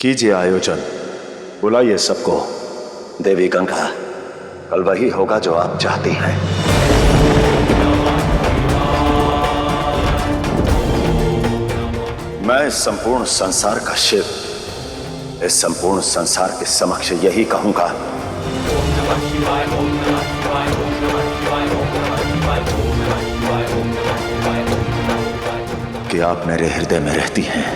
कीजिए आयोजन, बुलाइए सबको। देवी गंगा, कल वही होगा जो आप चाहती हैं। मैं इस संपूर्ण संसार का शिव, इस संपूर्ण संसार के समक्ष यही कहूंगा कि आप मेरे हृदय में रहती हैं।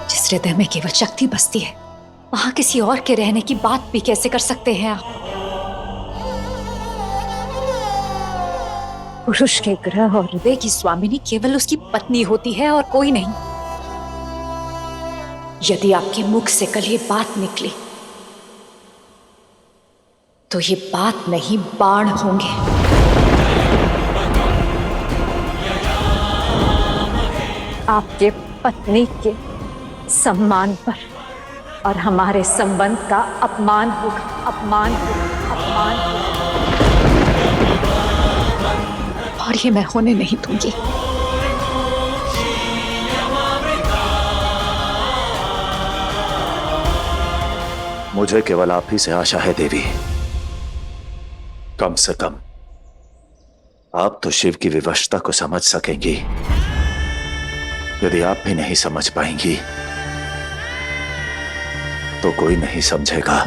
जिस हृदय में केवल शक्ति बसती है, वहां किसी और के रहने की बात भी कैसे कर सकते हैं आप? पुरुष के ग्रह और हृदय की स्वामिनी केवल उसकी पत्नी होती है और कोई नहीं। यदि आपके मुख से कल ये बात निकली तो ये बात नहीं, बाण होंगे। आपके पत्नी के सम्मान पर और हमारे संबंध का अपमान होगा, अपमान होगा, अपमान होगा। और ये मैं होने नहीं दूंगी। मुझे केवल आप ही से आशा है देवी। कम से कम आप तो शिव की विवशता को समझ सकेंगी। यदि आप भी नहीं समझ पाएंगी तो कोई नहीं समझेगा।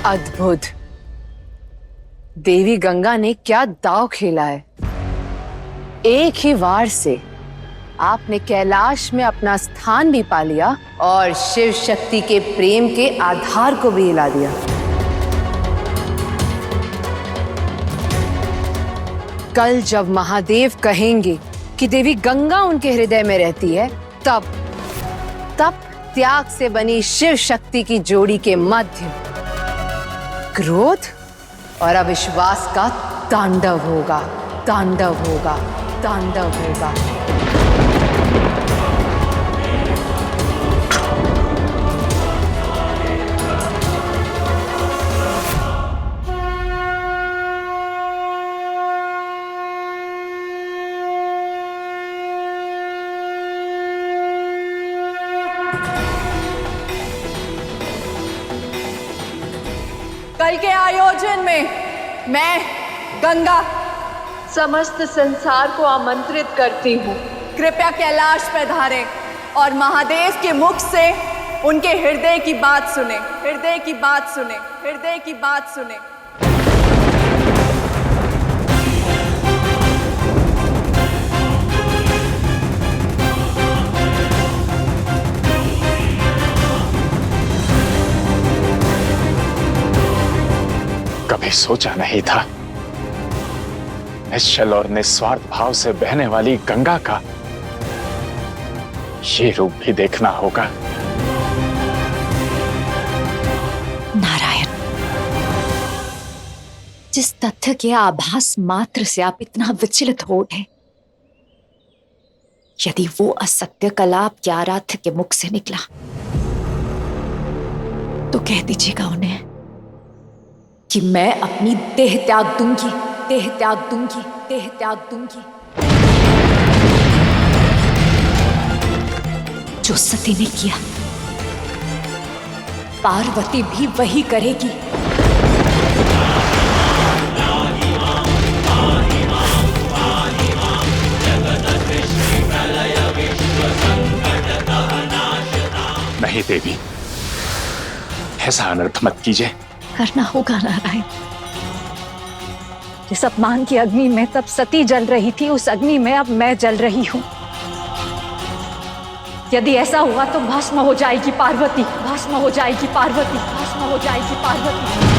अद्भुत! देवी गंगा ने क्या दांव खेला है। एक ही वार से आपने कैलाश में अपना स्थान भी पा लिया और शिव शक्ति के प्रेम के आधार को भी हिला दिया। कल जब महादेव कहेंगे कि देवी गंगा उनके हृदय में रहती है, तब त्याग से बनी शिव शक्ति की जोड़ी के मध्य क्रोध और अविश्वास का तांडव होगा, तांडव होगा, तांडव होगा। कल के आयोजन में मैं गंगा समस्त संसार को आमंत्रित करती हूँ। कृपया कैलाश पधारें और महादेव के मुख से उनके हृदय की बात सुने, हृदय की बात सुने, हृदय की बात सुने। कभी सोचा नहीं था निश्चल और निस्वार्थ भाव से बहने वाली गंगा का ये रूप भी देखना होगा। नारायण, जिस तथ्य के आभास मात्र से आप इतना विचलित हो गए, यदि वो असत्य कल आपके आराध्य के मुख से निकला तो कह दीजिएगा उन्हें कि मैं अपनी देह त्याग दूंगी, देह त्याग दूंगी, देह त्याग दूंगी। जो सती ने किया पार्वती भी वही करेगी। नहीं देवी, ऐसा अनर्थ मत कीजिए। करना होगा नारायण। जिस अपमान की अग्नि में तब सती जल रही थी, उस अग्नि में अब मैं जल रही हूं। यदि ऐसा हुआ तो भस्म हो जाएगी पार्वती, भस्म हो जाएगी पार्वती, भस्म हो जाएगी पार्वती।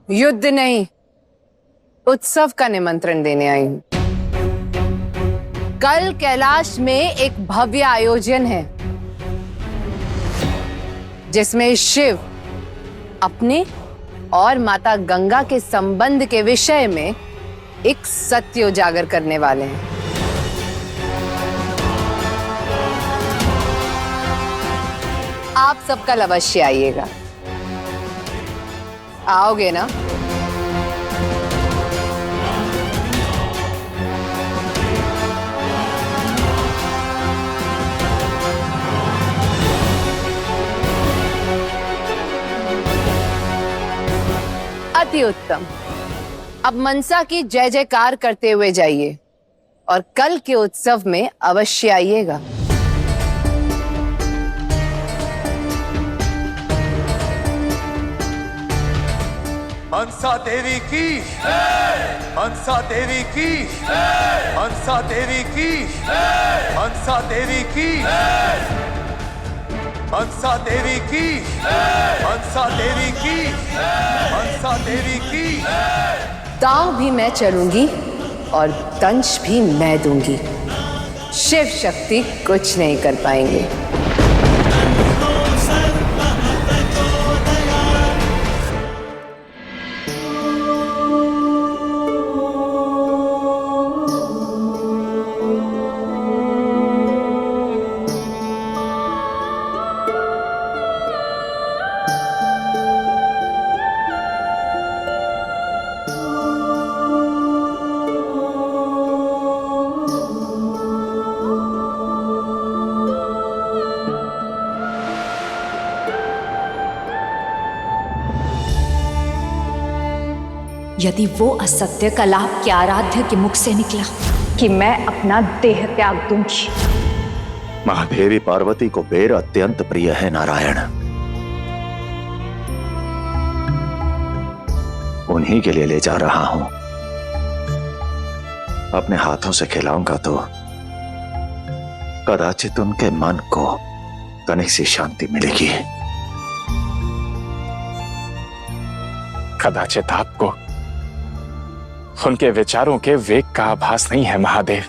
युद्ध नहीं, उत्सव का निमंत्रण देने आई हूं। कल कैलाश में एक भव्य आयोजन है जिसमें शिव अपने और माता गंगा के संबंध के विषय में एक सत्य उजागर करने वाले हैं। आप सब कल अवश्य आइएगा। आओगे ना? अति उत्तम। अब मनसा की जय जयकार करते हुए जाइए और कल के उत्सव में अवश्य आइएगा। मनसा देवी की, मनसा देवी की, मनसा देवी की, मनसा देवी की, मनसा देवी की, मनसा देवी की, मनसा देवी की। दांव भी मैं चलूंगी और दंश भी मैं दूंगी। शिव शक्ति कुछ नहीं कर पाएंगे। यदि वो असत्य कल आपके आराध्य के मुख से निकला कि मैं अपना देह त्याग दूंगी। महादेवी पार्वती को बेर अत्यंत प्रिय है नारायण। उन्हीं के लिए ले जा रहा हूं। अपने हाथों से खिलाऊंगा तो कदाचित उनके मन को तनिक सी शांति मिलेगी। कदाचित आपको उनके विचारों के वेग का आभास नहीं है महादेव।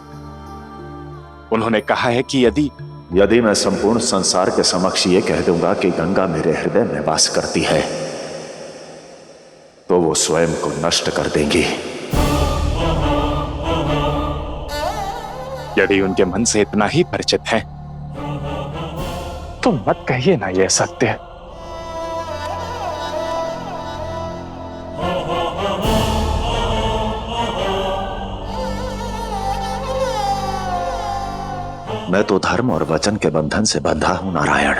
उन्होंने कहा है कि यदि मैं संपूर्ण संसार के समक्ष ये कह दूंगा कि गंगा मेरे हृदय में वास करती है तो वो स्वयं को नष्ट कर देंगी। यदि उनके मन से इतना ही परिचित है तो मत कहिए ना यह सत्य। मैं तो धर्म और वचन के बंधन से बंधा हूं नारायण।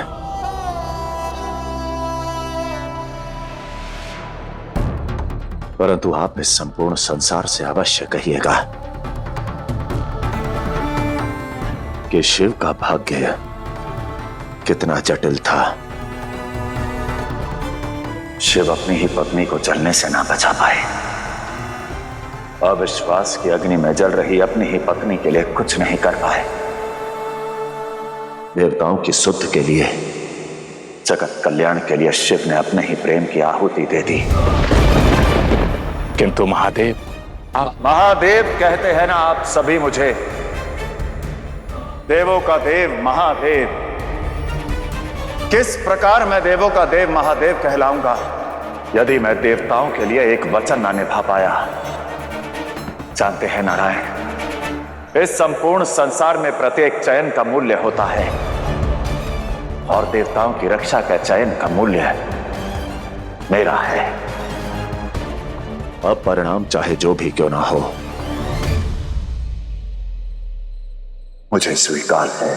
परंतु आप इस संपूर्ण संसार से अवश्य कहिएगा कि शिव का भाग्य कितना जटिल था। शिव अपनी ही पत्नी को जलने से ना बचा पाए। अविश्वास की अग्नि में जल रही अपनी ही पत्नी के लिए कुछ नहीं कर पाए। देवताओं की शुद्ध के लिए, जगत कल्याण के लिए शिव ने अपने ही प्रेम की आहुति दे दी। किंतु महादेव, आप महादेव कहते हैं ना आप सभी मुझे। देवों का देव महादेव। किस प्रकार मैं देवों का देव महादेव कहलाऊंगा यदि मैं देवताओं के लिए एक वचन ना निभा पाया। जानते हैं नारायण, इस संपूर्ण संसार में प्रत्येक चयन का मूल्य होता है और देवताओं की रक्षा का चयन का मूल्य मेरा है। अब परिणाम चाहे जो भी क्यों ना हो, मुझे स्वीकार है।